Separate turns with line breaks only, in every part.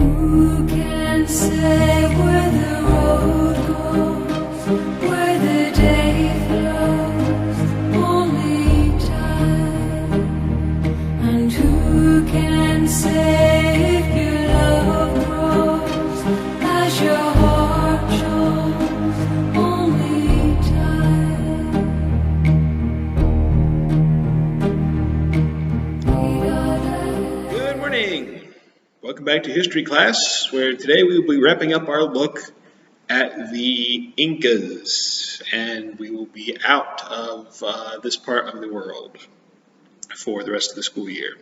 Who can say where the road goes, where the day flows, only time? And who can say if your love grows as your heart shows, only time?
Good morning. Welcome back to history class, where today we will be wrapping up our look at the Incas, and we will be out of this part of the world for the rest of the school year.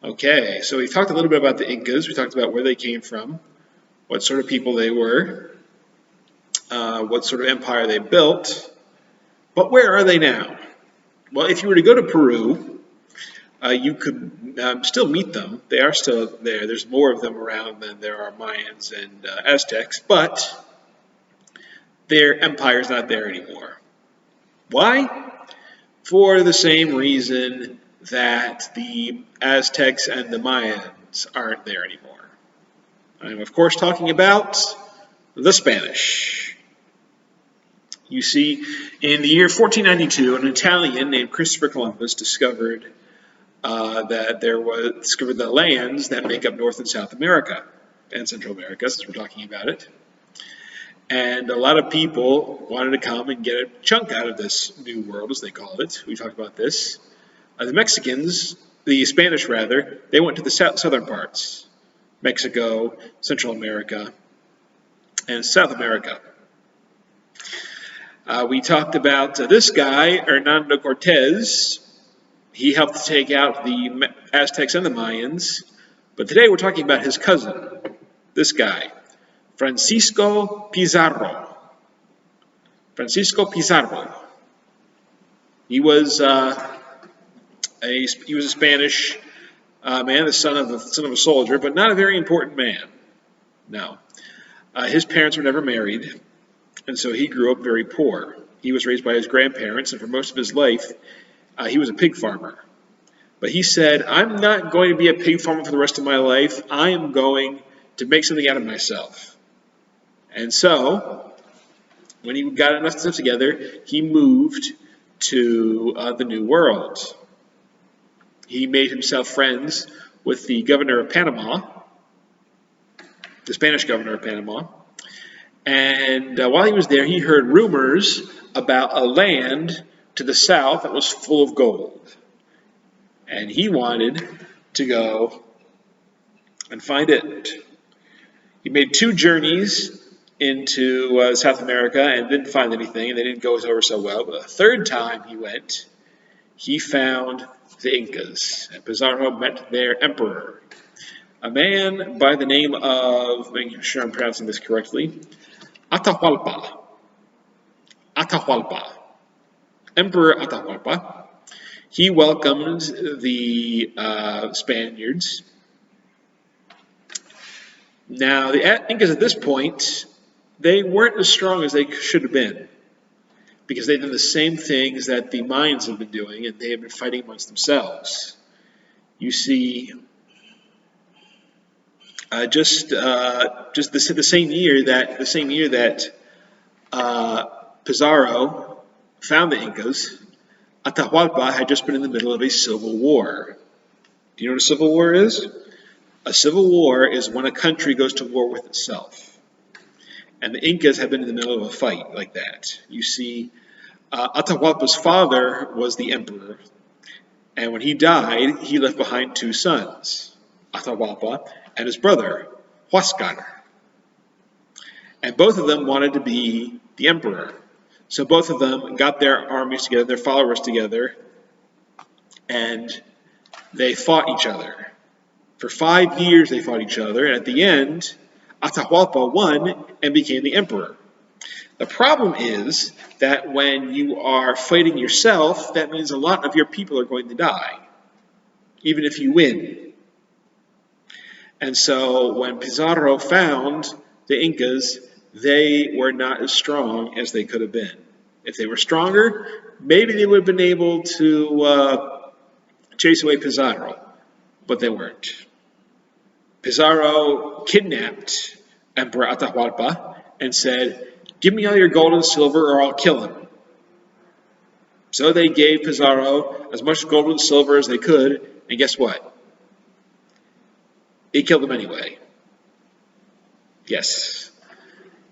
Okay, so we talked a little bit about the Incas. We talked about where they came from, what sort of people they were, what sort of empire they built, but where are they now? Well, if you were to go to Peru, you could still meet them. They are still there. There's more of them around than there are Mayans and Aztecs, but their empire is not there anymore. Why? For the same reason that the Aztecs and the Mayans aren't there anymore. I'm, of course, talking about the Spanish. You see, in the year 1492, an Italian named Christopher Columbus discovered the lands that make up North and South America and Central America, since we're talking about it. And a lot of people wanted to come and get a chunk out of this new world, as they called it. We talked about this. The Spanish rather, they went to the southern parts, Mexico, Central America, and South America. We talked about this guy, Hernando Cortez. He helped to take out the Aztecs and the Mayans. But today we're talking about his cousin, this guy, Francisco Pizarro. Francisco Pizarro. He was a Spanish man, the son of a soldier, but not a very important man. No. His parents were never married, and so he grew up very poor. He was raised by his grandparents, and for most of his life, he was a pig farmer. But he said, I'm not going to be a pig farmer for the rest of my life. I am going to make something out of myself. And so, when he got enough stuff together, he moved to the New World. He made himself friends with the governor of Panama, the Spanish governor of Panama. And while he was there, he heard rumors about a land to the south that was full of gold. And he wanted to go and find it. He made 2 journeys into South America and didn't find anything, and they didn't go over so well. But the 3rd time he went, he found the Incas. And Pizarro met their emperor, a man by the name of, making sure I'm pronouncing this correctly, Atahualpa. Atahualpa. Emperor Atahualpa. He welcomed the Spaniards. Now, the Incas at this point, they weren't as strong as they should have been, because they'd done the same things that the Mayans have been doing, and they have been fighting amongst themselves. You see, just the same year that Pizarro found the Incas, Atahualpa had just been in the middle of a civil war. Do you know what a civil war is? A civil war is when a country goes to war with itself. And the Incas have been in the middle of a fight like that. You see, Atahualpa's father was the emperor. And when he died, he left behind 2 sons, Atahualpa and his brother, Huáscar. And both of them wanted to be the emperor. So both of them got their armies together, their followers together, and they fought each other. For 5 years they fought each other, and at the end, Atahualpa won and became the emperor. The problem is that when you are fighting yourself, that means a lot of your people are going to die, even if you win. And so when Pizarro found the Incas, they were not as strong as they could have been. If they were stronger, maybe they would have been able to chase away Pizarro, but they weren't. Pizarro kidnapped Emperor Atahualpa and said, "Give me all your gold and silver or I'll kill him." So they gave Pizarro as much gold and silver as they could, and guess what? He killed him anyway. Yes.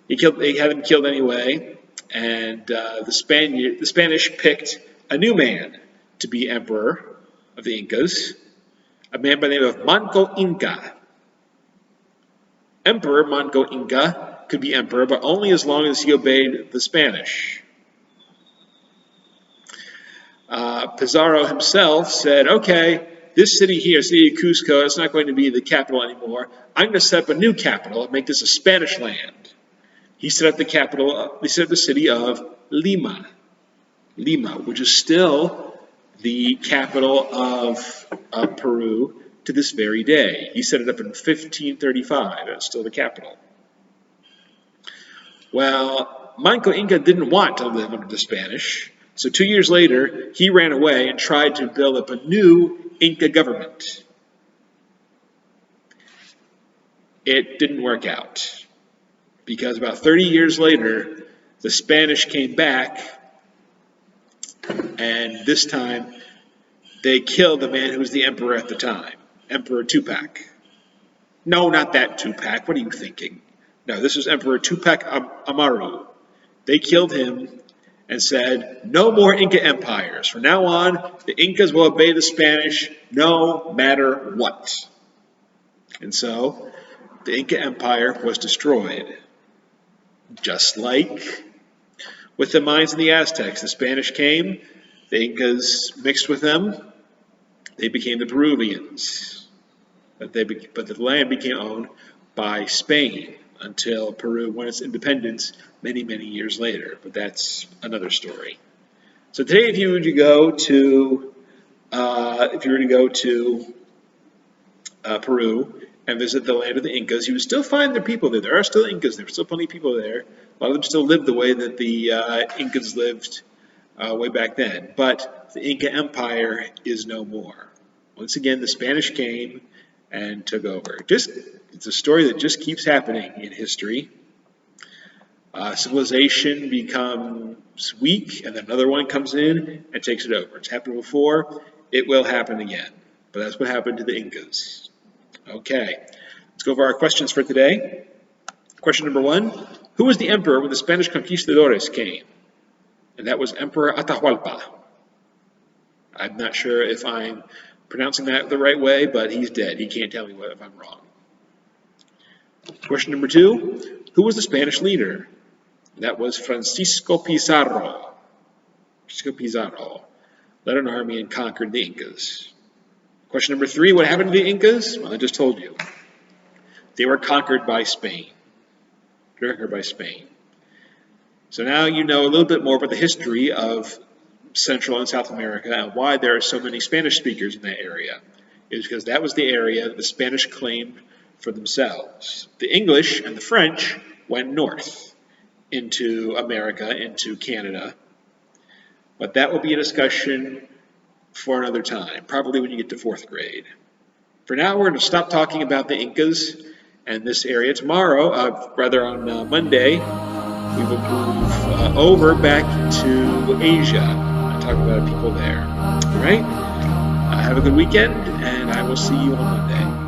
They had him killed anyway, and the Spanish picked a new man to be emperor of the Incas, a man by the name of Manco Inca. Emperor Manco Inca could be emperor, but only as long as he obeyed the Spanish. Pizarro himself said, "Okay, this city here, city of Cusco, it's not going to be the capital anymore. I'm going to set up a new capital and make this a Spanish land." He set up the city of Lima, which is still the capital of Peru to this very day. He set it up in 1535, and it's still the capital. Well, Manco Inca didn't want to live under the Spanish, so 2 years later, he ran away and tried to build up a new Inca government. It didn't work out, because about 30 years later, the Spanish came back, and this time they killed the man who was the emperor at the time, Emperor Tupac. No, not that Tupac. What are you thinking? No, this was Emperor Tupac Amaru. They killed him and said, "No more Inca empires. From now on, the Incas will obey the Spanish no matter what." And so, the Inca Empire was destroyed. Just like with the Mayans and the Aztecs, the Spanish came, the Incas mixed with them, they became the Peruvians. But the land became owned by Spain until Peru won its independence many, many years later. But that's another story. So today, if you were to go to Peru and visit the land of the Incas, you would still find the people there. There are still Incas. There's still plenty of people there. A lot of them still live the way that the Incas lived way back then. But the Inca Empire is no more. Once again, the Spanish came and took over. It's a story that just keeps happening in history. Civilization becomes weak, and then another one comes in and takes it over. It's happened before. It will happen again. But that's what happened to the Incas. Okay, let's go over our questions for today. Question number 1. Who was the emperor when the Spanish conquistadores came? And that was Emperor Atahualpa. I'm not sure if I'm pronouncing that the right way, but he's dead. He can't tell me if I'm wrong. Question number 2. Who was the Spanish leader? And that was Francisco Pizarro. Francisco Pizarro led an army and conquered the Incas. Question number 3, what happened to the Incas? Well, I just told you. They were conquered by Spain. So now you know a little bit more about the history of Central and South America and why there are so many Spanish speakers in that area. It was because that was the area that the Spanish claimed for themselves. The English and the French went north into America, into Canada. But that will be a discussion for another time, probably when you get to 4th grade. For now, we're going to stop talking about the Incas and this area. Tomorrow, on Monday, we will move over back to Asia and talk about people there. All right? Have a good weekend, and I will see you on Monday.